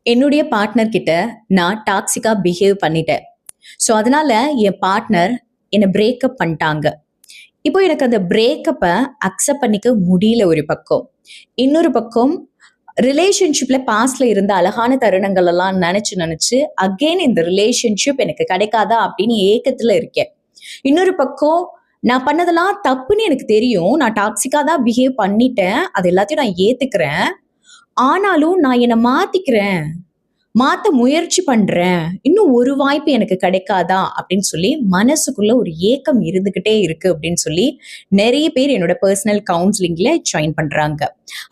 என்னுடைய பார்ட்னர் கிட்ட நான் டாக்ஸிக்கா பிஹேவ் பண்ணிட்டேன். ஸோ அதனால என் பார்ட்னர் என்னை பிரேக்கப் பண்ணிட்டாங்க. இப்போ எனக்கு அந்த பிரேக்கப்ப அக்செப்ட் பண்ணிக்க முடியல ஒரு பக்கம். இன்னொரு பக்கம் ரிலேஷன்ஷிப்ல பாஸ்ட்ல இருந்த அழகான தருணங்கள் எல்லாம் நினைச்சு நினைச்சு அகெயின் இந்த ரிலேஷன்ஷிப் எனக்கு கிடைக்காதா அப்படின்னு ஏக்கத்துல இருக்கேன். இன்னொரு பக்கம் நான் பண்ணதெல்லாம் தப்புன்னு எனக்கு தெரியும். நான் டாக்ஸிக்கா தான் பிஹேவ் பண்ணிட்டேன். அது எல்லாத்தையும் நான் ஏத்துக்கிறேன். ஆனாலும் நான் என்னை மாத்திக்கிறேன், மாத்த முயற்சி பண்றேன். இன்னும் ஒரு வாய்ப்பு எனக்கு கிடைக்காதா அப்படின்னு சொல்லி மனசுக்குள்ள ஒரு ஏக்கம் இருந்துகிட்டே இருக்கு அப்படின்னு சொல்லி நிறைய பேர் என்னோட பர்சனல் கவுன்சிலிங்ல ஜாயின் பண்றாங்க.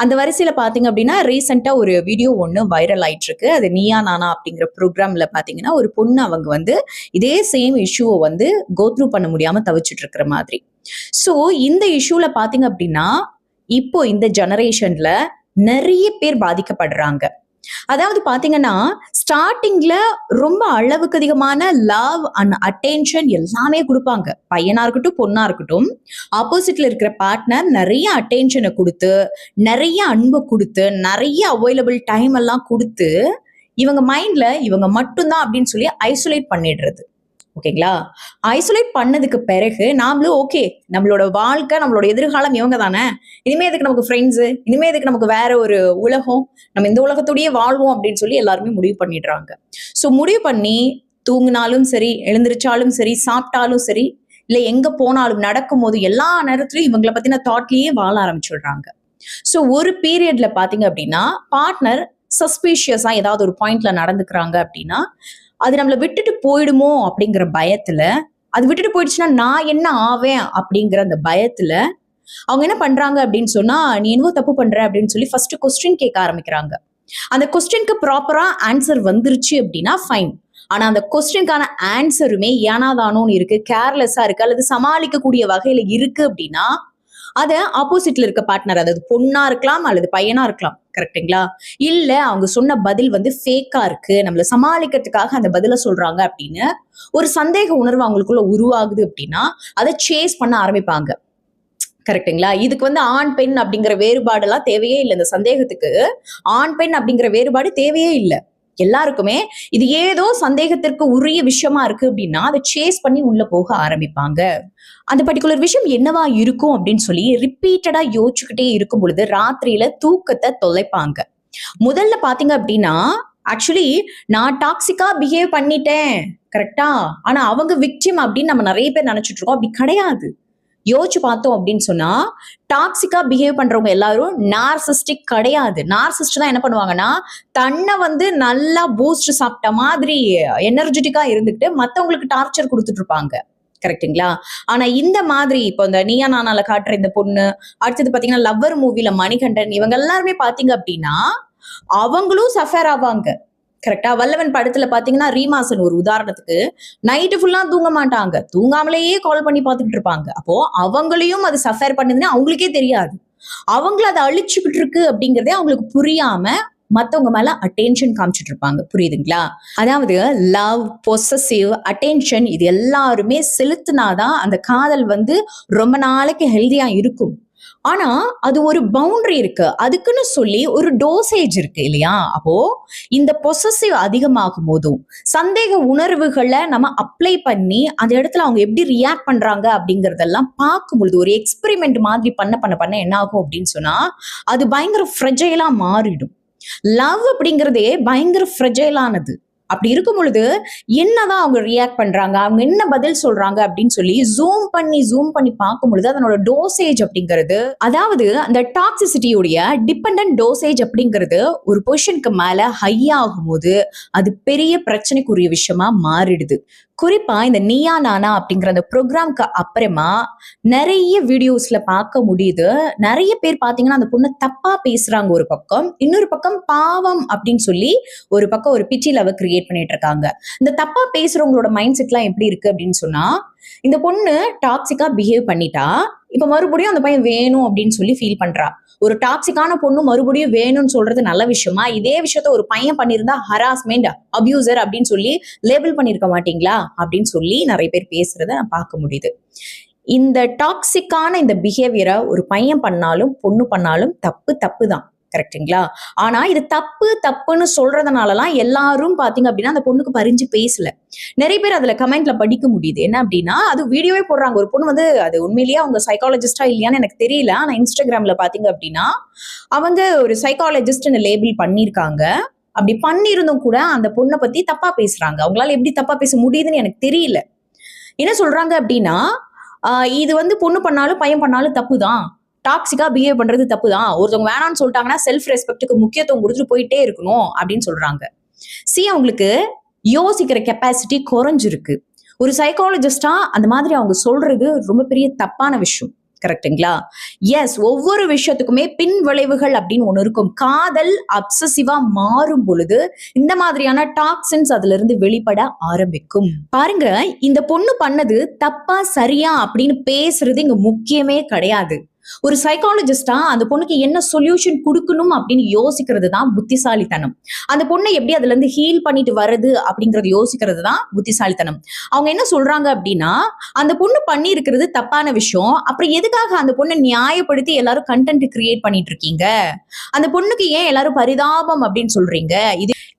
அந்த வரிசையில பாத்தீங்க அப்படின்னா ரீசெண்டா ஒரு வீடியோ ஒண்ணு வைரல் ஆயிட்டு இருக்கு. அது நீயா நானா அப்படிங்கிற ப்ரோக்ராம்ல பாத்தீங்கன்னா ஒரு பொண்ணு அவங்க இதே சேம் இஷ்யூவை கோத்ரூ பண்ண முடியாம தவிச்சிட்டு இருக்கிற மாதிரி. சோ இந்த இஷ்யூல பாத்தீங்க அப்படின்னா இப்போ இந்த ஜெனரேஷன்ல நிறைய பேர் பாதிக்கப்படுறாங்க. அதாவது பாத்தீங்கன்னா ஸ்டார்டிங்ல ரொம்ப அளவுக்கு அதிகமான லவ் அண்ட் அட்டென்ஷன் எல்லாமே கொடுப்பாங்க. பையனா இருக்கட்டும் பொண்ணா இருக்கட்டும், ஆப்போசிட்ல இருக்கிற பார்ட்னர் நிறைய அட்டென்ஷனை கொடுத்து, நிறைய அன்பு கொடுத்து, நிறைய அவைலபிள் டைம் எல்லாம் கொடுத்து இவங்க மைண்ட்ல இவங்க மட்டும்தான் அப்படின்னு சொல்லி ஐசோலேட் பண்ணிடுறது. ஓகேங்களா? ஐசோலேட் பண்ணதுக்கு பிறகு நாமளும் ஓகே, நம்மளோட வாழ்க்கை, நம்மளோட எதிர்காலம் இவங்க தானே, இனிமே எதுக்கு நமக்கு ஃப்ரெண்ட்ஸு, இனிமே எதுக்கு நமக்கு வேற ஒரு உலகம், நம்ம இந்த உலகத்தோடயே வாழ்வோம் அப்படின்னு சொல்லி எல்லாருமே முடிவு பண்ணிடுறாங்க. ஸோ முடிவு பண்ணி தூங்கினாலும் சரி, எழுந்திரிச்சாலும் சரி, சாப்பிட்டாலும் சரி, இல்லை எங்க போனாலும் நடக்கும் போது எல்லா நேரத்திலையும் இவங்களை பத்தின தாட்லயே வாழ ஆரம்பிச்சுடுறாங்க. ஸோ ஒரு பீரியட்ல பாத்தீங்க அப்படின்னா பார்ட்னர் சஸ்பீஷியஸா ஏதாவது ஒரு பாயிண்ட்ல நடந்துக்கிறாங்க அப்படின்னா அது நம்மளை விட்டுட்டு போயிடுமோ அப்படிங்கிற பயத்துல, அது விட்டுட்டு போயிடுச்சுன்னா நான் என்ன ஆவேன் அப்படிங்கிற அந்த பயத்துல அவங்க என்ன பண்றாங்க அப்படின்னு சொன்னா, நீ என்னவோ தப்பு பண்ற அப்படின்னு சொல்லி ஃபர்ஸ்ட் கொஸ்டின் கேட்க ஆரம்பிக்கிறாங்க. அந்த கொஸ்டினுக்கு ப்ராப்பரா ஆன்சர் வந்துருச்சு அப்படின்னா ஃபைன். ஆனா அந்த கொஸ்டினுக்கான ஆன்சருமே ஏனாதானோன்னு இருக்கு, கேர்லெஸ்ஸா இருக்கு, அல்லது சமாளிக்கக்கூடிய வகையில இருக்கு அப்படின்னா அத ஆப்போசிட்ல இருக்க பார்ட்னர், அதாவது பொண்ணா இருக்கலாம் அல்லது பையனா இருக்கலாம், கரெக்டுங்களா? இல்ல அவங்க சொன்ன பதில் ஃபேக்கா இருக்கு, நம்மள சமாளிக்கிறதுக்காக அந்த பதில சொல்றாங்க அப்படின்னு ஒரு சந்தேக உணர்வு அவங்களுக்குள்ள உருவாகுது அப்படின்னா அதை சேஸ் பண்ண ஆரம்பிப்பாங்க. கரெக்டுங்களா? இதுக்கு ஆண் பெண் அப்படிங்கிற வேறுபாடு எல்லாம் தேவையே இல்லை. இந்த சந்தேகத்துக்கு ஆண் பெண் அப்படிங்கிற வேறுபாடு தேவையே இல்லை. எல்லாருக்குமே இது ஏதோ சந்தேகத்திற்கு உரிய விஷயமா இருக்கு அப்படின்னா அதை சேஸ் பண்ணி உள்ள போக ஆரம்பிப்பாங்க. அந்த பர்டிகுலர் விஷயம் என்னவா இருக்கும் அப்படின்னு சொல்லி ரிப்பீட்டடா யோசிச்சுக்கிட்டே இருக்கும் பொழுது ராத்திரியில தூக்கத்தை தொலைப்பாங்க. முதல்ல பாத்தீங்க அப்படின்னா ஆக்சுவலி நான் டாக்ஸிக்கா பிஹேவ் பண்ணிட்டேன், கரெக்டா? ஆனா அவங்க விக்டிம் அப்படின்னு நம்ம நிறைய பேர் நினைச்சிட்டு இருக்கோம். அப்படி கிடையாது. யோசிச்சு பார்த்தோம் அப்படின்னு சொன்னா டாக்ஸிக்கா பிஹேவ் பண்றவங்க எல்லாரும் நார்சிஸ்டிக் கிடையாது. நார்சிஸ்ட் தான் என்ன பண்ணுவாங்கன்னா தன்னை நல்லா பூஸ்ட் சாப்பிட்ட மாதிரி எனர்ஜெட்டிக்கா இருந்துகிட்டு மத்தவங்களுக்கு டார்ச்சர் கொடுத்துட்டு இருப்பாங்க. கரெக்டுங்களா? ஆனா இந்த மாதிரி இப்போ இந்த நீயா நானால காட்டுற இந்த பொண்ணு, அடுத்தது பாத்தீங்கன்னா லவ்வர் மூவில மணிகண்டன், இவங்க எல்லாருமே பாத்தீங்க அப்படின்னா அவங்களும் சஃபர் ஆவாங்க. கரெக்டா? வல்லவன் படத்துல பாத்தீங்கன்னா ரீமாசன் ஒரு உதாரணத்துக்கு நைட்டு ஃபுல்லா தூங்க மாட்டாங்க, தூங்காமலேயே கால் பண்ணி பாத்துக்கிட்டு இருப்பாங்க. அப்போ அவங்களையும் அது சஃபர் பண்ணுதுன்னு அவங்களுக்கே தெரியாது. அவங்கள அதை அழிச்சுக்கிட்டு இருக்கு அப்படிங்கறதே அவங்களுக்கு புரியாம மத்தவங்க மேல அட்டென்ஷன் காமிச்சிட்டு இருப்பாங்க. புரியுதுங்களா? அதாவது லவ், பொசசிவ், அட்டென்ஷன் இது எல்லாருமே செலுத்தினாதான் அந்த காதல் ரொம்ப நாளைக்கு ஹெல்தியா இருக்கும். ஆனா அது ஒரு பவுண்டரி இருக்கு, அதுக்குன்னு சொல்லி ஒரு டோசேஜ் இருக்கு இல்லையா? அப்போ இந்த பொசசிவ் அதிகமாகும் போதும் சந்தேக உணர்வுகளை நம்ம அப்ளை பண்ணி அந்த இடத்துல அவங்க எப்படி ரியாக்ட் பண்றாங்க அப்படிங்கறதெல்லாம் பார்க்கும் பொழுது ஒரு எக்ஸ்பெரிமெண்ட் மாதிரி பண்ண என்ன ஆகும் அப்படின்னு சொன்னா அது பயங்கர ஃப்ரெஜைலா மாறிடும். லவ் அப்படிங்கிறதே பயங்கர ஃப்ரெஜைலானது. அப்படி இருக்கும் பொழுது என்னதான் அவங்க ரியாக்ட் பண்றாங்க, அவங்க என்ன பதில் சொல்றாங்க அப்படின்னு சொல்லி ஜூம் பண்ணி பார்க்கும் பொழுது அதனோட டோசேஜ் அப்படிங்கிறது, அதாவது அந்த டாக்ஸிசிட்டியோடைய டிபெண்டன்ட் டோசேஜ் அப்படிங்கிறது ஒரு பொசிஷனுக்கு மேல ஹை ஆகும் போது அது பெரிய பிரச்சனைக்குரிய விஷயமா மாறிடுது. குறிப்பா இந்த நீயா நானா அப்படிங்கிற அந்த ப்ரோக்ராம்க்கு அப்புறமா நிறைய வீடியோஸ்ல பார்க்க முடியுது. நிறைய பேர் பாத்தீங்கன்னா அந்த பொண்ணு தப்பா பேசுறாங்க ஒரு பக்கம், இன்னொரு பக்கம் பாவம் அப்படின்னு சொல்லி ஒரு பக்கம் ஒரு பிச்சி லவ் கிரியேட் பண்ணிட்டு இருக்காங்க. இந்த தப்பா பேசுறவங்களோட மைண்ட் செட் எல்லாம் எப்படி இருக்கு அப்படின்னு சொன்னா, இந்த பொண்ணு டாக்ஸிக்கா பிஹேவ் பண்ணிட்டா, இப்ப மறுபடியும் அந்த பையன் வேணும் அப்படின்னு சொல்லி ஃபீல் பண்றா. ஒரு டாக்ஸிக்கான பொண்ணு மறுபடியும் வேணும்னு சொல்றது நல்ல விஷயமா? இதே விஷயத்த ஒரு பையன் பண்ணியிருந்தா ஹராஸ்மெண்ட், அபியூசர் அப்படின்னு சொல்லி லேபிள் பண்ணிருக்க மாட்டீங்களா அப்படின்னு சொல்லி நிறைய பேர் பேசுறத நான் பார்க்க முடியுது. இந்த டாக்ஸிக்கான இந்த பிஹேவியரை ஒரு பையன் பண்ணாலும் பொண்ணு பண்ணாலும் தப்பு தான். கரெக்டுங்களா? ஆனா இது தப்பு தப்புன்னு சொல்றதுனாலலாம் எல்லாரும் பாத்தீங்க அப்படின்னா அந்த பொண்ணுக்கு பரிஞ்சு பேசல. நிறைய பேர் அதுல கமெண்ட்ல படிக்க முடியுது. என்ன அப்படின்னா, அது வீடியோவே போடுறாங்க. ஒரு பொண்ணு வந்து அது உண்மையிலேயே அவங்க சைக்காலஜிஸ்டா இல்லையான்னு எனக்கு தெரியல. ஆனா இன்ஸ்டாகிராம்ல பாத்தீங்க அப்படின்னா அவங்க ஒரு சைக்காலஜிஸ்ட்னு லேபிள் பண்ணியிருக்காங்க. அப்படி பண்ணியிருந்தும் கூட அந்த பொண்ணை பத்தி தப்பா பேசுறாங்க. அவங்களால எப்படி தப்பா பேச முடியுதுன்னு எனக்கு தெரியல. என்ன சொல்றாங்க அப்படின்னா, இது வந்து பொண்ணு பண்ணாலும் பையன் பண்ணாலும் தப்பு தான். டாக்ஸிக்கா பிஹேவ் பண்றது தப்பு தான். ஒருத்தவங்க வேணாம்னு சொல்லிட்டாங்கன்னா செல்ஃப் ரெஸ்பெக்ட்டுக்கு முக்கியத்துவம் கொடுத்துட்டு போயிட்டே இருக்கணும் அப்படின்னு சொல்றாங்க. அவங்களுக்கு யோசிக்கிற கெப்பாசிட்டி குறைஞ்சிருக்கு. ஒரு சைக்காலஜிஸ்டா அந்த மாதிரி அவங்க சொல்றது ரொம்ப பெரிய தப்பான விஷயம். கரெக்டுங்களா? எஸ், ஒவ்வொரு விஷயத்துக்குமே பின் விளைவுகள் அப்படின்னு ஒண்ணு இருக்கும். காதல் அப்சசிவா மாறும் பொழுது இந்த மாதிரியான டாக்ஸின்ஸ் அதுல இருந்து வெளிப்பட ஆரம்பிக்கும். பாருங்க, இந்த பொண்ணு பண்ணது தப்பா சரியா அப்படின்னு பேசுறது இங்க முக்கியமே கிடையாது. ஒரு சைக்காலஜிஸ்டா அந்த பொண்ணுக்கு என்ன சொல்யூஷன் கொடுக்கணும் அப்படின்னு யோசிக்கிறது தான் புத்திசாலித்தனம். அந்த பொண்ணை எப்படி அதுல இருந்து ஹீல் பண்ணிட்டு வருது அப்படிங்கறது யோசிக்கிறது தான் புத்திசாலித்தனம். அவங்க என்ன சொல்றாங்க அப்படின்னா, அந்த பொண்ணு பண்ணி இருக்கிறது தப்பான விஷயம், அப்புறம் எதுக்காக அந்த பொண்ணை நியாயப்படுத்தி எல்லாரும் கண்டென்ட் கிரியேட் பண்ணிட்டு இருக்கீங்க? அந்த பொண்ணுக்கு ஏன் எல்லாரும் பரிதாபம் அப்படின்னு சொல்றீங்க?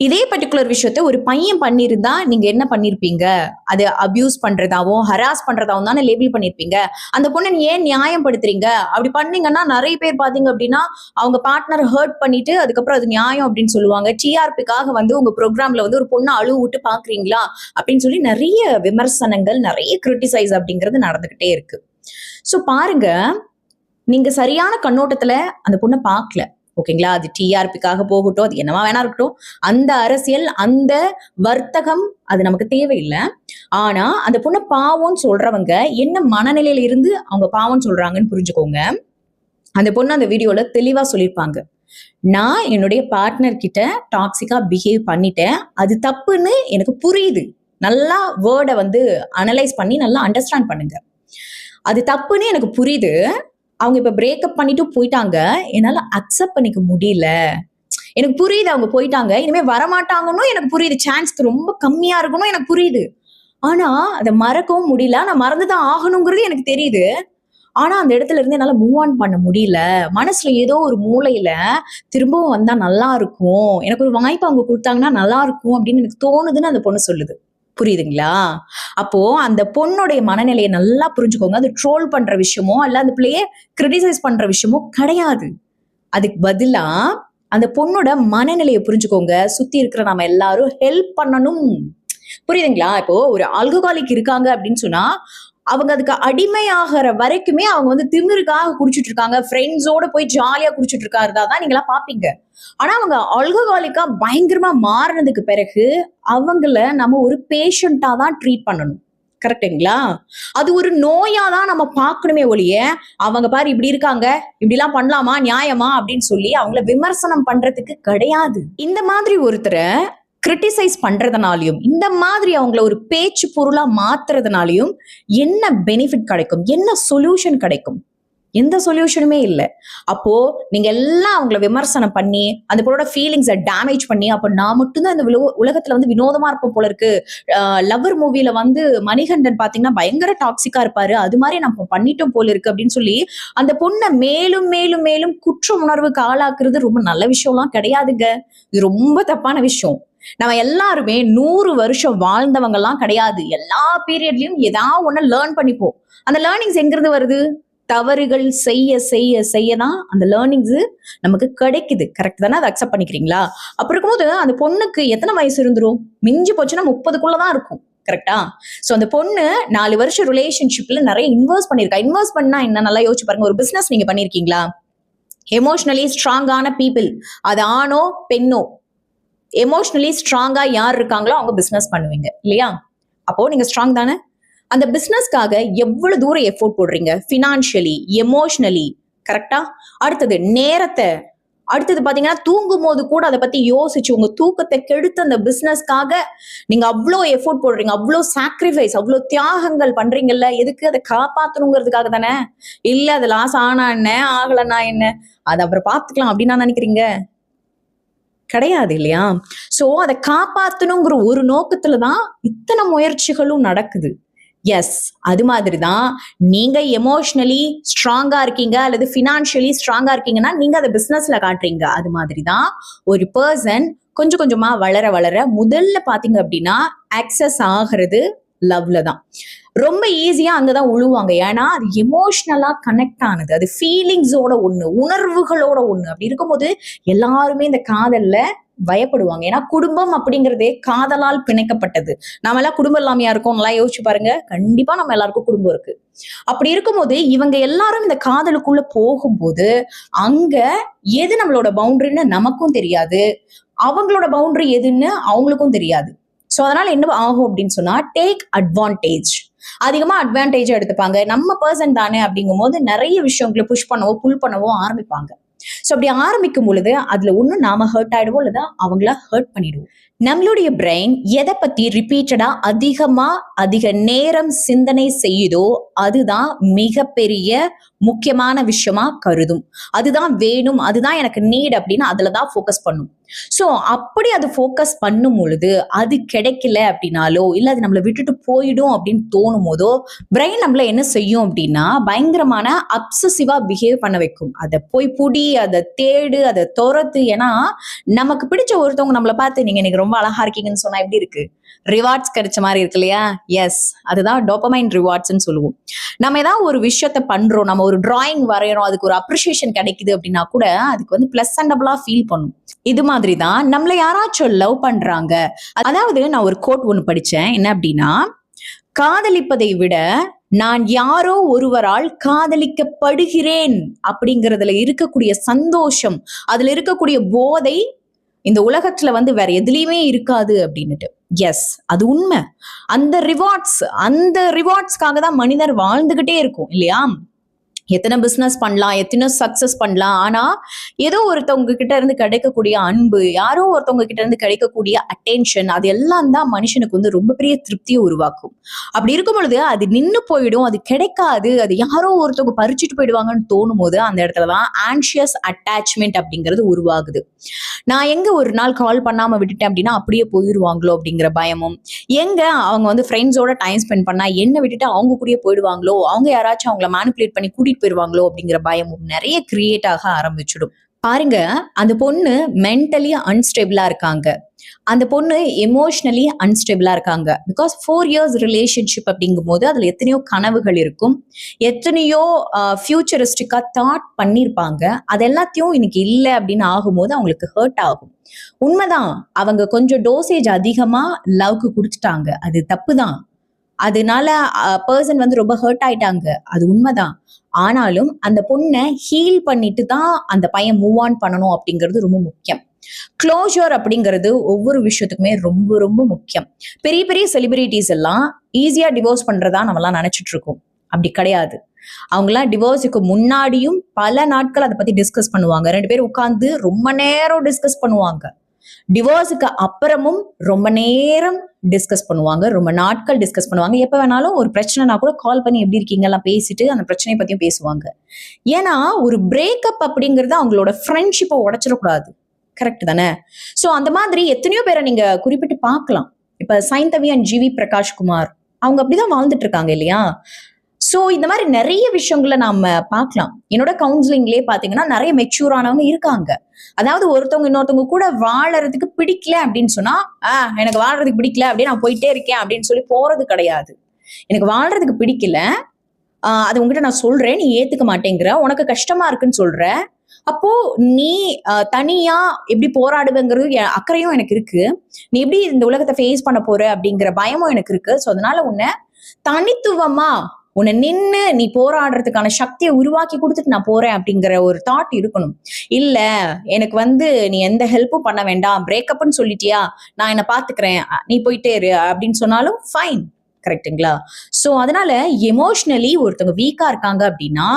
இதே பர்டிகுலர் விஷயத்த ஒரு பையன் பண்ணியிருந்தா நீங்க என்ன பண்ணிருப்பீங்க? அது அபியூஸ் பண்றதாவும் ஹராஸ் பண்றதாவும் தானே லேபிள் பண்ணிருப்பீங்க. அந்த பொண்ணை ஏன் நியாயம் படுத்துறீங்க? அப்படி பண்ணீங்கன்னா நிறைய பேர் பாத்தீங்க அப்படின்னா அவங்க பார்ட்னர் ஹர்ட் பண்ணிட்டு அதுக்கப்புறம் அது நியாயம் அப்படின்னு சொல்லுவாங்க. டிஆர்பிக்காக வந்து உங்க ப்ரோக்ராம்ல வந்து ஒரு பொண்ணை அழுவு விட்டு பாக்குறீங்களா அப்படின்னு சொல்லி நிறைய விமர்சனங்கள், நிறைய கிரிட்டிசைஸ் அப்படிங்கிறது நடந்துகிட்டே இருக்கு. சோ பாருங்க, நீங்க சரியான கண்ணோட்டத்துல அந்த பொண்ணை பார்க்கல. ஓகேங்களா? அது டிஆர்பிக்காக போகட்டும், அது என்னவா வேணா இருக்கட்டும். அந்த அரசியல், அந்த வர்த்தகம் அது நமக்கு தேவையில்லை. ஆனா அந்த பொண்ணு பாவம்னு சொல்றவங்க என்ன மனநிலையில இருந்து அவங்க பாவம்னு சொல்றாங்கன்னு புரிஞ்சுக்கோங்க. அந்த பொண்ணு அந்த வீடியோல தெளிவா சொல்லியிருப்பாங்க. நான் என்னுடைய பார்ட்னர் கிட்ட டாக்ஸிக்கா பிஹேவ் பண்ணிட்டேன். அது தப்புன்னு எனக்கு புரியுது. நல்லா வேர்டை வந்து அனலைஸ் பண்ணி நல்லா அண்டர்ஸ்டாண்ட் பண்ணுங்க. அது தப்புன்னு எனக்கு புரியுது. அவங்க இப்ப பிரேக்கப் பண்ணிட்டு போயிட்டாங்க. என்னால அக்செப்ட் பண்ணிக்க முடியல. எனக்கு புரியுது அவங்க போயிட்டாங்க. இனிமே வரமாட்டாங்கன்னு எனக்கு புரியுது. சான்ஸ் ரொம்ப கம்மியா இருக்கணும் எனக்கு புரியுது. ஆனா அதை மறக்கவும் முடியல. நான் மறந்துதான் ஆகணுங்கிறது எனக்கு தெரியுது. ஆனா அந்த இடத்துல இருந்து என்னால மூவ் ஆன் பண்ண முடியல. மனசுல ஏதோ ஒரு மூலையில திரும்பவும் வந்தா நல்லா இருக்கும், எனக்கு ஒரு வாய்ப்பு அவங்க கொடுத்தாங்கன்னா நல்லா இருக்கும் அப்படின்னு எனக்கு தோணுதுன்னு அந்த பொண்ணு சொல்லுது. புரியுதுங்களா? அப்போ அந்த பொண்ணுடைய மனநிலையை நல்லா புரிஞ்சுக்கோங்க. அது ட்ரோல் பண்ற விஷயமோ அல்ல அந்த பிள்ளைய கிரிட்டிசைஸ் பண்ற விஷயமோ கிடையாது. அதுக்கு பதிலா அந்த பொண்ணோட மனநிலையை புரிஞ்சுக்கோங்க. சுத்தி இருக்கிற நாம எல்லாரும் ஹெல்ப் பண்ணணும். புரியுதுங்களா? இப்போ ஒரு ஆல்கஹாலிக் இருக்காங்க அப்படின்னு சொன்னா அவங்க அதுக்கு அடிமையாகிற வரைக்குமே அவங்க வந்து திமிருக்காக குடிச்சிட்டு இருக்காங்க. ஃப்ரெண்ட்ஸோட போய் ஜாலியா குடிச்சிட்டு இருக்காருதா தான் நீங்களா பாப்பீங்க. ஆனா அவங்க ஆல்கஹாலிக்கா பயங்கரமா மாறினதுக்கு பிறகு அவங்கள நம்ம ஒரு பேஷண்டா தான் ட்ரீட் பண்ணணும். கரெக்டுங்களா? அது ஒரு நோயா தான் நம்ம பார்க்கணுமே ஒழிய அவங்க பாரு இப்படி இருக்காங்க, இப்படி எல்லாம் பண்ணலாமா, நியாயமா அப்படின்னு சொல்லி அவங்கள விமர்சனம் பண்றதுக்கு கிடையாது. இந்த மாதிரி ஒருத்தரை கிரிட்டிசைஸ் பண்றதுனாலையும் இந்த மாதிரி அவங்கள ஒரு பேச்சு பொருளா மாத்துறதுனாலையும் என்ன பெனிஃபிட் கிடைக்கும்? என்ன சொல்யூஷன் கிடைக்கும்? எந்த சொல்யூஷனுமே இல்லை. அப்போ நீங்க எல்லாம் அவங்கள விமர்சனம் பண்ணி அந்த பொண்ணோட ஃபீலிங்ஸை டேமேஜ் பண்ணி அப்ப நான் மட்டும்தான் இந்த உலகத்துல வந்து வினோதமா இருப்போம் போல இருக்கு. லவ்வர் மூவில வந்து மணிகண்டன் பாத்தீங்கன்னா பயங்கர டாக்ஸிக்கா இருப்பாரு, அது மாதிரி நம்ம பண்ணிட்டோம் போல இருக்கு அப்படின்னு சொல்லி அந்த பொண்ணை மேலும் மேலும் மேலும் குற்ற உணர்வுக்கு ஆளாக்குறது ரொம்ப நல்ல விஷயம்லாம் கிடையாதுங்க. இது ரொம்ப தப்பான விஷயம். நம்ம எல்லாருமே 100 வருஷம் வாழ்ந்தவங்க எல்லாம் கிடையாது. எல்லா பீரியட்லயும் ஏதாவது ஒண்ணு லேர்ன் பண்ணிப்போம். அந்த லேர்னிங்ஸ் எங்கிருந்து வருது? தவறுகள் செய்ய செய்ய செய்யதான் அந்த லேர்னிங்ஸ் நமக்கு கிடைக்குது. கரெக்ட் தானே? அதை அக்செப்ட் பண்ணிக்கிறீங்களா? அப்படி இருக்கும்போது அந்த பொண்ணுக்கு எத்தனை வயசு இருந்துரும்? மிஞ்சி போச்சுன்னா 30க்குள்ளதான் இருக்கும். கரெக்டா? சோ அந்த பொண்ணு 4 வருஷம் ரிலேஷன்ஷிப்ல நிறைய இன்வெஸ்ட் பண்ணிருக்கா. இன்வெஸ்ட் பண்ணா என்ன? நல்லா யோசிச்சு பாருங்க. ஒரு பிசினஸ் நீங்க பண்ணிருக்கீங்களா? எமோஷனலி ஸ்ட்ராங்கான பீப்புள், அது ஆணோ பெண்ணோ, எமோஷனலி ஸ்ட்ராங்கா யார் இருக்காங்களோ அவங்க பிசினஸ் பண்ணுவீங்க இல்லையா? அப்போ நீங்க ஸ்ட்ராங் தானே? அந்த பிசினஸ்க்காக எவ்வளவு தூரம் எஃபோர்ட் போடுறீங்க? Financially, emotionally. கரெக்டா? அடுத்தது நேரத்தை, அடுத்தது பாத்தீங்கன்னா தூங்கும் போது கூட அதை பத்தி யோசிச்சு உங்க தூக்கத்தை கெடுத்து அந்த பிசினஸ்க்காக நீங்க அவ்வளோ எஃபோர்ட் போடுறீங்க, அவ்வளோ சாக்ரிஃபைஸ், அவ்வளோ தியாகங்கள் பண்றீங்கல்ல. எதுக்கு? அதை காப்பாத்தணுங்கிறதுக்காக தானே? இல்ல அது லாஸ் ஆனா என்ன, ஆகலன்னா என்ன, அதை அப்புறம் பாத்துக்கலாம் அப்படின்னு நினைக்கிறீங்க? கிடையாது இல்லையா? சோ அதை காப்பாத்தணுங்கிற ஒரு நோக்கத்துலதான் இத்தனை முயற்சிகளும் நடக்குது. எஸ், அது மாதிரிதான் நீங்க எமோஷனலி ஸ்ட்ராங்கா இருக்கீங்க அல்லது ஃபினான்ஷியலி ஸ்ட்ராங்கா இருக்கீங்கன்னா நீங்க அதை பிசினஸ்ல காட்டுறீங்க. அது மாதிரிதான் ஒரு பர்சன் கொஞ்சம் கொஞ்சமா வளர வளர முதல்ல பாத்தீங்க அப்படின்னா ஆக்சஸ் ஆகிறது லவ்ல தான். ரொம்ப ஈஸியா அங்கதான் உழுவாங்க. ஏன்னா அது எமோஷனலா கனெக்ட் ஆனது, அது ஃபீலிங்ஸோட ஒண்ணு, உணர்வுகளோட ஒண்ணு. அப்படி இருக்கும்போது எல்லாருமே இந்த காதல்ல பயப்படுவாங்க. ஏன்னா குடும்பம் அப்படிங்கிறதே காதலால் பிணைக்கப்பட்டது. நாம எல்லாம் குடும்பம் இல்லாமையா இருக்கோம், நல்லா யோசிச்சு பாருங்க. கண்டிப்பா நம்ம எல்லாருக்கும் குடும்பம் இருக்கு. அப்படி இருக்கும்போது இவங்க எல்லாரும் இந்த காதலுக்குள்ள போகும்போது அங்க எது நம்மளோட பவுண்டரின்னு நமக்கும் தெரியாது, அவங்களோட பவுண்டரி எதுன்னு அவங்களுக்கும் தெரியாது. சோ அதனால என்ன ஆகும் அப்படின்னு சொன்னா டேக் அட்வான்டேஜ், அதிகமா அட்வான்டேஜ் எடுத்துப்பாங்க. நம்ம பர்சன் தானே அப்படிங்கும் போது நிறைய விஷயங்களை புஷ் பண்ணவோ புல் பண்ணவோ ஆரம்பிப்பாங்க. சோ அப்படி ஆரம்பிக்கும் பொழுது அதுல ஒண்ணு நாம ஹர்ட் ஆயிடுவோம் இல்ல அவங்கள ஹர்ட் பண்ணிடுவோம். நம்மளுடைய பிரெயின் எதை பத்தி ரிப்பீட்டடா அதிக நேரம் சிந்தனை செய்யுதோ அதுதான் மிகப்பெரிய முக்கியமான விஷயமா கருதும். அதுதான் வேணும், அதுதான் எனக்கு நீட் அப்படின்னு அதுலதான் ஃபோக்கஸ் பண்ணும். சோ அப்படி அது ஃபோக்கஸ் பண்ணும் பொழுது அது கிடைக்கல அப்படின்னாலோ இல்ல அது நம்மளை விட்டுட்டு போயிடும் அப்படின்னு தோணும் போதோ பிரெயின் நம்மள என்ன செய்யும் அப்படின்னா பயங்கரமான அப்சசிவா பிஹேவ் பண்ண வைக்கும். அதை போய் புடி, அதை தேடு, அதை துரத்து. ஏன்னா நமக்கு பிடிச்ச ஒருத்தவங்க நம்மளை பார்த்து நீங்க இன்னைக்கு ரொம்ப அழகா இருக்கீங்கன்னு சொன்னா எப்படி இருக்கு, ரிவார்ட்ஸ் கிடைச்ச மாதிரி இருக்கு இல்லையா? எஸ், அதுதான் டோபமைன் ரிவார்ட்ஸ்ன்னு சொல்லுவோம். நம்ம ஏதாவது ஒரு விஷயத்த பண்றோம், நம்ம ஒரு டிராயிங் வரையறோம், அதுக்கு ஒரு அப்ரிசியேஷன் கிடைக்குது அப்படின்னா கூட அதுக்கு வந்து பிளசண்டபிளா ஃபீல் பண்ணும். இது மாதிரிதான் நம்மள யாராச்சும் லவ் பண்றாங்க. அதாவது நான் ஒரு கோட் ஒண்ணு படிச்சேன், என்ன அப்படின்னா காதலிப்பதை விட நான் யாரோ ஒருவரால் காதலிக்கப்படுகிறேன் அப்படிங்கறதுல இருக்கக்கூடிய சந்தோஷம், அதுல இருக்கக்கூடிய போதை இந்த உலகத்துல வந்து வேற எதுலயுமே இருக்காது அப்படின்னுட்டு. எஸ், அது உண்மை. அந்த ரிவார்ட்ஸ்க்காக தான் மனிதர் வாழ்ந்துகிட்டே இருக்கும் இல்லையா? எத்தனை பிசினஸ் பண்ணலாம், எத்தனை சக்சஸ் பண்ணலாம், ஆனா ஏதோ ஒருத்தவங்க கிட்ட இருந்து கிடைக்கக்கூடிய அன்பு, யாரோ ஒருத்தவங்க கிட்ட இருந்து கிடைக்கக்கூடிய அட்டென்ஷன், அது எல்லாம் தான் மனுஷனுக்கு வந்து ரொம்ப பெரிய திருப்தியை உருவாக்கும். அப்படி இருக்கும் பொழுது அது நின்னு போயிடும், அது கிடைக்காது, அது யாரோ ஒருத்தவங்க பறிச்சுட்டு போயிடுவாங்கன்னு தோணும் போது அந்த இடத்துலதான் ஆன்ஷியஸ் அட்டாச்மெண்ட் அப்படிங்கிறது உருவாகுது. நான் எங்க ஒரு நாள் கால் பண்ணாம விட்டுட்டேன் அப்படின்னா அப்படியே போயிடுவாங்களோ அப்படிங்கிற பயமும், எங்க அவங்க வந்து ஃப்ரெண்ட்ஸோட டைம் ஸ்பெண்ட் பண்ணா என்ன விட்டுட்டு அவங்க கூடயே போயிடுவாங்களோ, அவங்க யாராச்சும் அவங்கள மேனிபுலேட் பண்ணி கூட்டிட்டு போயிடுவாங்களோ அப்படிங்கிற பயமும் நிறைய கிரியேட் ஆக ஆரம்பிச்சிடும். பாருங்க, அந்த பொண்ணு மென்டலி அன்ஸ்டேபிளா இருக்காங்க, அந்த பொண்ணு எமோஷனலி அன்ஸ்டேபிளா இருக்காங்க. பிகாஸ் 4 years ரிலேஷன்ஷிப் அப்படிங்கும் போது அதுல எத்தனையோ கனவுகள் இருக்கும், எத்தனையோ ஃபியூச்சரிஸ்டிக்கா தாட் பண்ணிருப்பாங்க. அது எல்லாத்தையும் இன்னைக்கு இல்லை அப்படின்னு ஆகும்போது அவங்களுக்கு ஹர்ட் ஆகும். உண்மைதான், அவங்க கொஞ்சம் டோசேஜ் அதிகமா லவ்க்கு கொடுத்துட்டாங்க, அது தப்பு தான். அதனால பர்சன் வந்து ரொம்ப ஹர்ட் ஆயிட்டாங்க, அது உண்மைதான். ஆனாலும் அந்த பொண்ணை ஹீல் பண்ணிட்டு தான் அந்த பையன் மூவ் ஆன் பண்ணணும் அப்படிங்கிறது ரொம்ப முக்கியம். க்ளோஷர் அப்படிங்கிறது ஒவ்வொரு விஷயத்துக்குமே ரொம்ப ரொம்ப முக்கியம். பெரிய பெரிய செலிபிரிட்டிஸ் எல்லாம் ஈஸியா டிவோர்ஸ் பண்றதா நம்ம எல்லாம் நினைச்சிட்டு இருக்கோம். அப்படி கிடையாது. அவங்கெல்லாம் டிவோர்ஸுக்கு முன்னாடியும் பல நாட்கள் அதை பத்தி டிஸ்கஸ் பண்ணுவாங்க. 2 பேரும் உட்கார்ந்து ரொம்ப நேரம் டிஸ்கஸ் பண்ணுவாங்க. டிவோர்ஸுக்கு அப்புறமும் ரொம்ப நேரம் டிஸ்கஸ் பண்ணுவாங்க, ரொம்ப நாட்கள் டிஸ்கஸ் பண்ணுவாங்க. எப்ப வேணாலும் ஒரு பிரச்சனைனா கூட கால் பண்ணி எப்படி இருக்கீங்க எல்லாம் பேசிட்டு அந்த பிரச்சனையை பத்தியும் பேசுவாங்க. ஏன்னா ஒரு பிரேக்கப் அப்படிங்கிறது அவங்களோட ஃப்ரெண்ட்ஷிப்பை உடைச்சிடக்கூடாது. கரெக்ட் தானே? சோ அந்த மாதிரி எத்தனையோ பேரை நீங்க குறிப்பிட்டு பார்க்கலாம். இப்ப சைந்தவி அண்ட் ஜிவி பிரகாஷ் குமார் அவங்க அப்படிதான் வாழ்ந்துட்டு இருக்காங்க இல்லையா? சோ இந்த மாதிரி நிறைய விஷயங்களை நாம பார்க்கலாம். என்னோட கவுன்சிலிங்லயே பாத்தீங்கன்னா நிறைய மெச்சூர் ஆனவங்க இருக்காங்க. அதாவது ஒருத்தவங்க இன்னொருத்தவங்க கூட வாழறதுக்கு பிடிக்கல அப்படின்னு சொன்னா எனக்கு வாழ்றதுக்கு பிடிக்கல அப்படின்னு நான் போயிட்டே இருக்கேன் அப்படின்னு சொல்லி போறது கிடையாது. எனக்கு வாழ்றதுக்கு பிடிக்கல, அது உங்ககிட்ட நான் சொல்றேன், நீ ஏத்துக்க மாட்டேங்கிற, உனக்கு கஷ்டமா இருக்குன்னு சொல்ற, அப்போ நீ தனியா எப்படி போராடுவேங்கிறது அக்கறையும் எனக்கு இருக்கு, நீ எப்படி இந்த உலகத்தை ஃபேஸ் பண்ண போற அப்படிங்கிற பயமும் எனக்கு இருக்கு. ஸோ அதனால உன்னை தனித்துவமா உன்னை நின்று நீ போராடுறதுக்கான சக்தியை உருவாக்கி கொடுத்துட்டு நான் போறேன் அப்படிங்கிற ஒரு தாட் இருக்கணும். இல்ல எனக்கு வந்து நீ எந்த ஹெல்ப்பும் பண்ண வேண்டாம், பிரேக்கப்னு சொல்லிட்டியா, நான் என்ன பாத்துக்கிறேன், நீ போயிட்டே இரு அப்படின்னு சொன்னாலும் ஃபைன். கரெக்டுங்களா? சோ அதனால எமோஷனலி ஒருத்தவங்க வீக்கா இருக்காங்க அப்படின்னா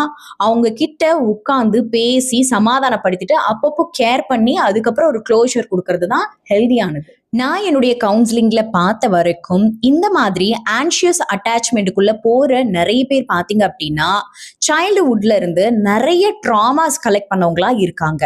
அவங்க கிட்ட உட்கார்ந்து பேசி சமாதானப்படுத்திட்டு அப்பப்போ கேர் பண்ணி அதுக்கப்புறம் ஒரு க்ளோஷர் கொடுக்கறது தான் ஹெல்தியானது. நான் என்னுடைய கவுன்சிலிங்ல பார்த்த வரைக்கும் இந்த மாதிரி ஆன்ஷியஸ் அட்டாச்மெண்ட்டுக்குள்ள போற நிறைய பேர் பாத்தீங்க அப்படின்னா சைல்டுஹுட்ல இருந்து நிறைய ட்ராமாஸ் கலெக்ட் பண்ணவங்களா இருக்காங்க.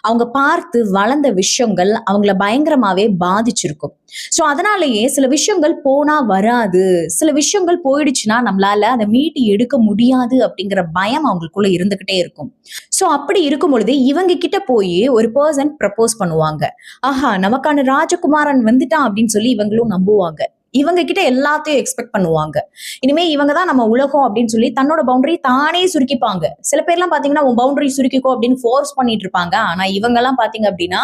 அவங்க பார்த்து வளர்ந்த விஷயங்கள் அவங்கள பயங்கரமாவே பாதிச்சிருக்கும். ஸோ அதனாலேயே சில விஷயங்கள் போனா வராது, சில விஷயங்கள் போயிடுச்சுன்னா நம்மளால அதை மீட்டு எடுக்க முடியாது அப்படிங்கிற பயம் அவங்களுக்குள்ள இருந்துகிட்டே இருக்கும். ஸோ அப்படி இருக்கும் பொழுது இவங்க கிட்ட போய் ஒரு பர்சன் ப்ரப்போஸ் பண்ணுவாங்க. ஆஹா, நமக்கான ராஜகுமாரன் வந்துட்டான் அப்படின்னு சொல்லி இவங்களும் நம்புவாங்க. இவங்க கிட்ட எல்லாத்தையும் எக்ஸ்பெக்ட் பண்ணுவாங்க. இனிமே இவங்க தான் நம்ம உலகம் அப்படின்னு சொல்லி தன்னோட பவுண்டரி தானே சுருக்கிப்பாங்க. சில பேர்லாம் பாத்தீங்கன்னா உன் பவுண்டரி சுருக்கிக்கோ அப்படின்னு ஃபோர்ஸ் பண்ணிட்டு இருப்பாங்க. ஆனா இவங்க எல்லாம் பாத்தீங்க அப்படின்னா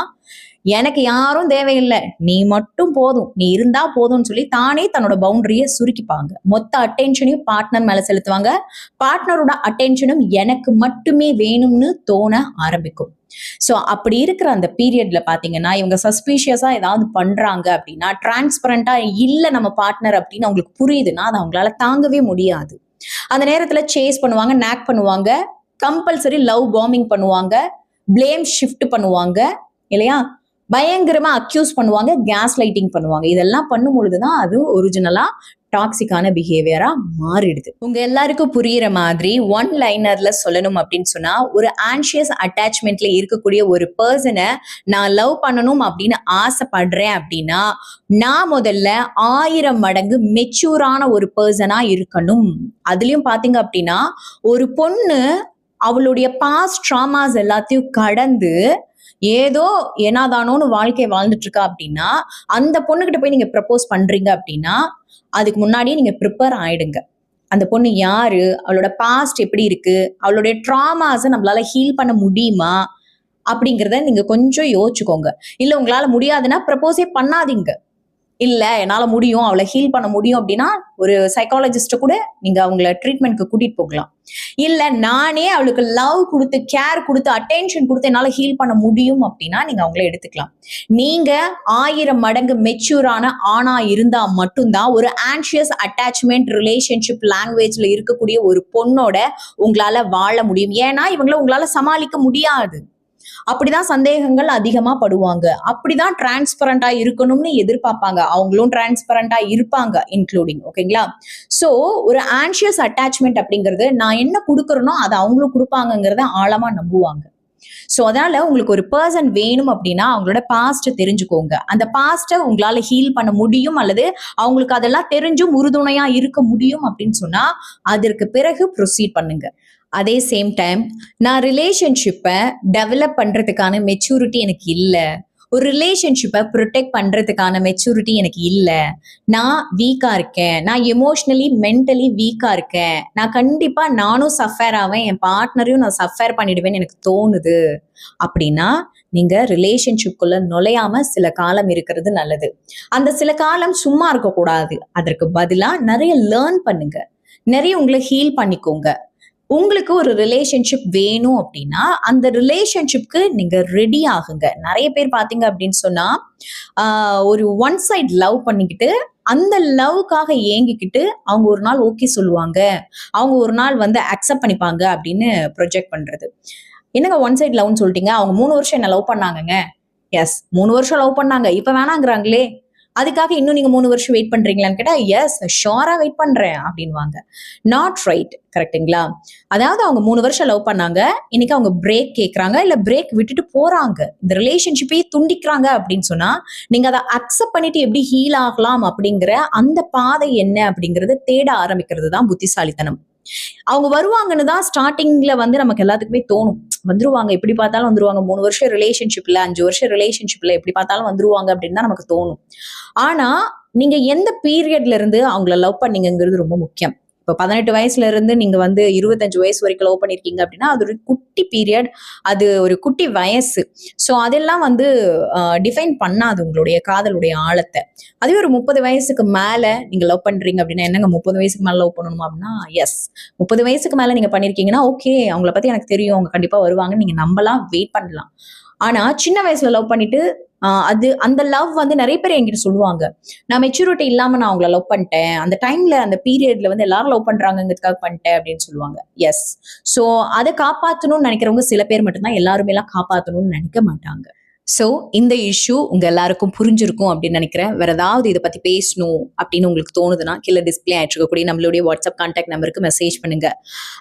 எனக்கு யாரும் தேவையில்லை, நீ மட்டும் போதும், நீ இருந்தா போதும்னு சொல்லி தானே தன்னோட பவுண்டரியை சுருக்கிப்பாங்க. மொத்த அட்டென்ஷனையும் பார்ட்னர் மேல செலுத்துவாங்க. பார்ட்னரோட அட்டென்ஷனும் எனக்கு மட்டுமே வேணும்னு தோண ஆரம்பிக்கும். ஸோ அப்படி இருக்கிற அந்த பீரியட்ல பாத்தீங்கன்னா இவங்க சஸ்பீஷியஸா ஏதாவது பண்றாங்க அப்படின்னா, டிரான்ஸ்பரண்டா இல்ல நம்ம பார்ட்னர் அப்படின்னு அவங்களுக்கு புரியுதுன்னா அதை அவங்களால தாங்கவே முடியாது. அந்த நேரத்துல சேஸ் பண்ணுவாங்க, நேக் பண்ணுவாங்க, கம்பல்சரி லவ் பாம்பிங் பண்ணுவாங்க, பிளேம் ஷிஃப்ட் பண்ணுவாங்க இல்லையா, பயங்கரமா அக்யூஸ் பண்ணுவாங்க, கேஸ் லைட்டிங் பண்ணுவாங்க. இதெல்லாம் பண்ணும் பொழுதுதான் அது ஒரிஜினலா டாக்ஸிக்கான பிஹேவியரா மாறிடுது. உங்க எல்லாருக்கும் புரியுற மாதிரி ஒன் லைனர்ல சொல்லணும் அப்படின்னு சொன்னா, ஒரு ஆன்ஷியஸ் அட்டாச்மெண்ட்ல இருக்கக்கூடிய ஒரு பர்சனை நான் லவ் பண்ணணும் அப்படின்னு ஆசைப்படுறேன் அப்படின்னா, நான் முதல்ல 1000 மடங்கு மெச்சூரான ஒரு பர்சனா இருக்கணும். அதுலயும் பாத்தீங்க அப்படின்னா ஒரு பொண்ணு அவளுடைய பாஸ்ட் ட்ராமாஸ் எல்லாத்தையும் கடந்து ஏதோ ஏனாதானோன்னு வாழ்க்கை வாழ்ந்துட்டு இருக்கா அப்படின்னா, அந்த பொண்ணுகிட்ட போய் நீங்க ப்ரப்போஸ் பண்றீங்க அப்படின்னா அதுக்கு முன்னாடியே நீங்க ப்ரிப்பேர் ஆயிடுங்க. அந்த பொண்ணு யாரு, அவளோட பாஸ்ட் எப்படி இருக்கு, அவளுடைய ட்ராமாஸை நம்மளால ஹீல் பண்ண முடியுமா அப்படிங்கிறத நீங்க கொஞ்சம் யோசிச்சுக்கோங்க. இல்ல உங்களால முடியாதுன்னா ப்ரப்போஸே பண்ணாதீங்க. இல்ல என்னால முடியும், அவளை ஹீல் பண்ண முடியும் அப்படின்னா ஒரு சைக்காலஜிஸ்ட கூட நீங்க அவங்கள ட்ரீட்மெண்ட்க்கு கூட்டிட்டு போகலாம். இல்ல நானே அவளுக்கு லவ் கொடுத்து, கேர் கொடுத்து, அட்டென்ஷன் கொடுத்து என்னால ஹீல் பண்ண முடியும் அப்படின்னா நீங்க அவங்கள எடுத்துக்கலாம். நீங்க 1000 மடங்கு மெச்சூரான ஆணா இருந்தா மட்டும்தான் ஒரு ஆன்ஷியஸ் அட்டாச்மெண்ட் ரிலேஷன்ஷிப் லாங்குவேஜ்ல இருக்கக்கூடிய ஒரு பொண்ணோட உங்களால வாழ முடியும். ஏன்னா இவங்கள உங்களால சமாளிக்க முடியாது. அப்படிதான் சந்தேகங்கள் அதிகமா படுவாங்க. அப்படிதான் டிரான்ஸ்பரண்டா இருக்கணும்னு எதிர்பார்ப்பாங்க. அவங்களும் டிரான்ஸ்பரண்டா இருப்பாங்க இன்க்ளூடிங். ஓகேங்களா? சோ ஒரு ஆன்ஷியஸ் அட்டாச்மெண்ட் அப்படிங்கிறது நான் என்ன கொடுக்கறனோ அதை அவங்களும் கொடுப்பாங்கிறத ஆழமா நம்புவாங்க. சோ அதனால உங்களுக்கு ஒரு பர்சன் வேணும் அப்படின்னா அவங்களோட பாஸ்ட் தெரிஞ்சுக்கோங்க. அந்த பாஸ்ட உங்களால ஹீல் பண்ண முடியும் அல்லது அவங்களுக்கு அதெல்லாம் தெரிஞ்சும் உறுதுணையா இருக்க முடியும் அப்படின்னு சொன்னா அதற்கு பிறகு ப்ரொசீட் பண்ணுங்க. அதே சேம் டைம் நான் ரிலேஷன்ஷிப்பை டெவலப் பண்றதுக்கான மெச்சூரிட்டி எனக்கு இல்லை, ஒரு ரிலேஷன்ஷிப்பை ப்ரொடெக்ட் பண்றதுக்கான மெச்சூரிட்டி எனக்கு இல்லை, நான் வீக்கா இருக்கேன், நான் எமோஷனலி மென்டலி வீக்கா இருக்கேன், நான் கண்டிப்பா நானும் சஃபர் ஆவேன், என் பார்ட்னரையும் நான் சஃபர் பண்ணிடுவேன்னு எனக்கு தோணுது அப்படின்னா நீங்க ரிலேஷன்ஷிப்குள்ள நுழையாம சில காலம் இருக்கிறது நல்லது. அந்த சில காலம் சும்மா இருக்கக்கூடாது. அதற்கு பதிலா நிறைய லேர்ன் பண்ணுங்க, நிறைய உங்களை ஹீல் பண்ணிக்கோங்க. உங்களுக்கு ஒரு ரிலேஷன்ஷிப் வேணும் அப்படின்னா அந்த ரிலேஷன்ஷிப்க்கு நீங்க ரெடி ஆகுங்க. நிறைய பேர் பாத்தீங்க அப்படின்னு சொன்னா ஒரு ஒன் சைட் லவ் பண்ணிக்கிட்டு அந்த லவ்க்காக ஏங்கிக்கிட்டு அவங்க ஒரு நாள் ஓகே சொல்லுவாங்க, அவங்க ஒரு நாள் வந்து அக்செப்ட் பண்ணிப்பாங்க அப்படின்னு ப்ரொஜெக்ட் பண்றது. என்னங்க ஒன் சைட் லவ்னு சொல்லிட்டீங்க, அவங்க 3 வருஷம் என்ன லவ் பண்ணாங்கங்க. எஸ், 3 வருஷம் லவ் பண்ணாங்க, இப்ப வேணாங்கிறாங்களே, அதுக்காக இன்னும் நீங்க 3 வருஷம் வெயிட் பண்றீங்களான்னு கேட்டா எஸ் ஷோரா வெயிட் பண்றேன் அப்படின்வாங்க. Not right. கரெக்டுங்களா? அதாவது அவங்க 3 வருஷம் லவ் பண்ணாங்க, இன்னைக்கு அவங்க பிரேக் கேட்கறாங்க, இல்ல பிரேக் விட்டுட்டு போறாங்க, இந்த ரிலேஷன்ஷிப்பையே துண்டிக்கிறாங்க அப்படின்னு சொன்னா நீங்க அதை அக்செப்ட் பண்ணிட்டு எப்படி ஹீல் ஆகலாம் அப்படிங்கிற அந்த பாதை என்ன அப்படிங்கறத தேட ஆரம்பிக்கிறது தான் புத்திசாலித்தனம். அவங்க வருவாங்கன்னு தான் ஸ்டார்டிங்ல வந்து நமக்கு எல்லாத்துக்குமே தோணும், வந்துருவாங்க, எப்படி பார்த்தாலும் வந்துருவாங்க, 3 வருஷம் ரிலேஷன்ஷிப்ல 5 வருஷம் ரிலேஷன்ஷிப்ல எப்படி பார்த்தாலும் வந்துருவாங்க அப்படின்னு தான் நமக்கு தோணும். ஆனா நீங்க எந்த பீரியட்ல இருந்து அவங்கள லவ் பண்ணீங்கிறது ரொம்ப முக்கியம். இப்போ 18 வயசுல இருந்து நீங்க வந்து 25 வயசு வரைக்கும் லவ் பண்ணிருக்கீங்க அப்படின்னா அது ஒரு குட்டி பீரியட், அது ஒரு குட்டி வயசு. ஸோ அதெல்லாம் வந்து டிஃபைன் பண்ணாது உங்களுடைய காதலுடைய ஆழத்தை. அதுவே ஒரு 30 வயசுக்கு மேல நீங்க லவ் பண்றீங்க அப்படின்னா, என்னங்க 30 வயசுக்கு மேல லவ் பண்ணணுமா அப்படின்னா எஸ், 30 வயசுக்கு மேல நீங்க பண்ணிருக்கீங்கன்னா ஓகே, அவங்கள பத்தி எனக்கு தெரியும், அவங்க கண்டிப்பா வருவாங்கன்னு நீங்க நம்பலாம், வெயிட் பண்ணலாம். ஆனா சின்ன வயசுல லவ் பண்ணிட்டு அது அந்த லவ் வந்து நிறைய பேர் என்கிட்ட சொல்லுவாங்க, நான் மெச்சூரிட்டி இல்லாம நான் அவங்கள லவ் பண்ணிட்டேன், அந்த டைம்ல அந்த பீரியட்ல வந்து எல்லாரும் லவ் பண்றாங்கிறதுக்காக பண்ணிட்டேன் அப்படின்னு சொல்லுவாங்க. எஸ், சோ அதை காப்பாற்றணும்னு நினைக்கிறவங்க சில பேர் மட்டும்தான், எல்லாருமே எல்லாம் காப்பாற்றணும்னு நினைக்க மாட்டாங்க. ஸோ இந்த இஷ்யூ உங்க எல்லாருக்கும் புரிஞ்சிருக்கும் அப்படின்னு நினைக்கிறேன். வேற ஏதாவது இதை பத்தி பேசணும் அப்படின்னு உங்களுக்கு தோணுதுன்னா கீழே டிஸ்பிளே ஆயிட்டு இருக்கக்கூடிய நம்மளுடைய வாட்ஸ்அப் கான்டாக்ட் நம்பருக்கு மெசேஜ் பண்ணுங்க.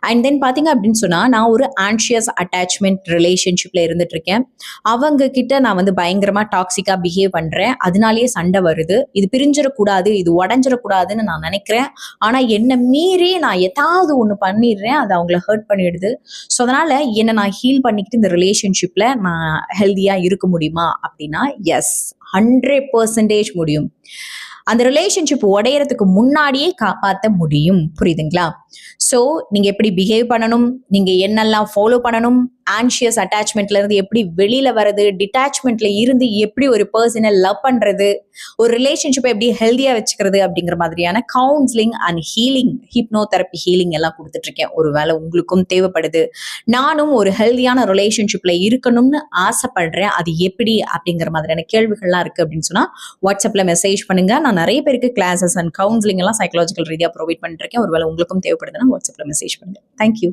அண்ட் தென் பாத்தீங்க அப்படின்னு சொன்னா, நான் ஒரு ஆன்ஷியஸ் அட்டாச்மெண்ட் ரிலேஷன்ஷிப்ல இருந்துட்டு இருக்கேன். அவங்க கிட்ட நான் வந்து பயங்கரமா டாக்ஸிக்கா பிஹேவ் பண்றேன். அதனாலேயே சண்டை வருது. இது பிரிஞ்சிடக்கூடாது, இது உடஞ்சிடக்கூடாதுன்னு நான் நினைக்கிறேன். ஆனா என்ன மீறி நான் ஏதாவது ஒண்ணு பண்ணிடுறேன், அது அவங்கள ஹர்ட் பண்ணிடுது. ஸோ அதனால என்ன நான் ஹீல் பண்ணிக்கிட்டு இந்த ரிலேஷன்ஷிப்ல நான் ஹெல்தியா இருக்க முடியுமா அப்படின்னா, எஸ், 100% முடியும். அந்த ரிலேஷன்ஷிப் உடையறதுக்கு முன்னாடியே காப்பாற்ற முடியும். புரியுதுங்களா? ஸோ நீங்க எப்படி பிஹேவ் பண்ணணும், நீங்க என்னெல்லாம் ஃபாலோ பண்ணணும், ஆன்ஷியஸ் அட்டாச்மெண்ட்ல இருந்து எப்படி வெளியில வர்றது, டிட்டாச்மெண்ட்ல இருந்து எப்படி ஒரு பர்சனை லவ் பண்றது, ஒரு ரிலேஷன்ஷிப்பை எப்படி ஹெல்தியா வச்சுக்கிறது அப்படிங்கிற மாதிரியான counselling and healing, hypnotherapy healing எல்லாம் கொடுத்துட்டு இருக்கேன். ஒருவேளை உங்களுக்கும் தேவைப்படுது, நானும் ஒரு ஹெல்தியான ரிலேஷன்ஷிப்ல இருக்கணும்னு ஆசைப்படுறேன், அது எப்படி அப்படிங்கிற மாதிரியான கேள்விகள்லாம் இருக்கு அப்படின்னு சொன்னா வாட்ஸ்அப்ல மெசேஜ் பண்ணுங்க. நான் நிறைய பேருக்கு கிளாஸஸ் அண்ட் கவுன்சிலிங் எல்லாம் சைக்காலஜிக்கல் ரீதியா ப்ரொவைட் பண்ணிட்டு இருக்கேன். ஒருவேளை உங்களுக்கும் தேவைப்படுதுன்னா வாட்ஸ்அப்ல மெசேஜ் பண்ணுங்க. தேங்க்யூ.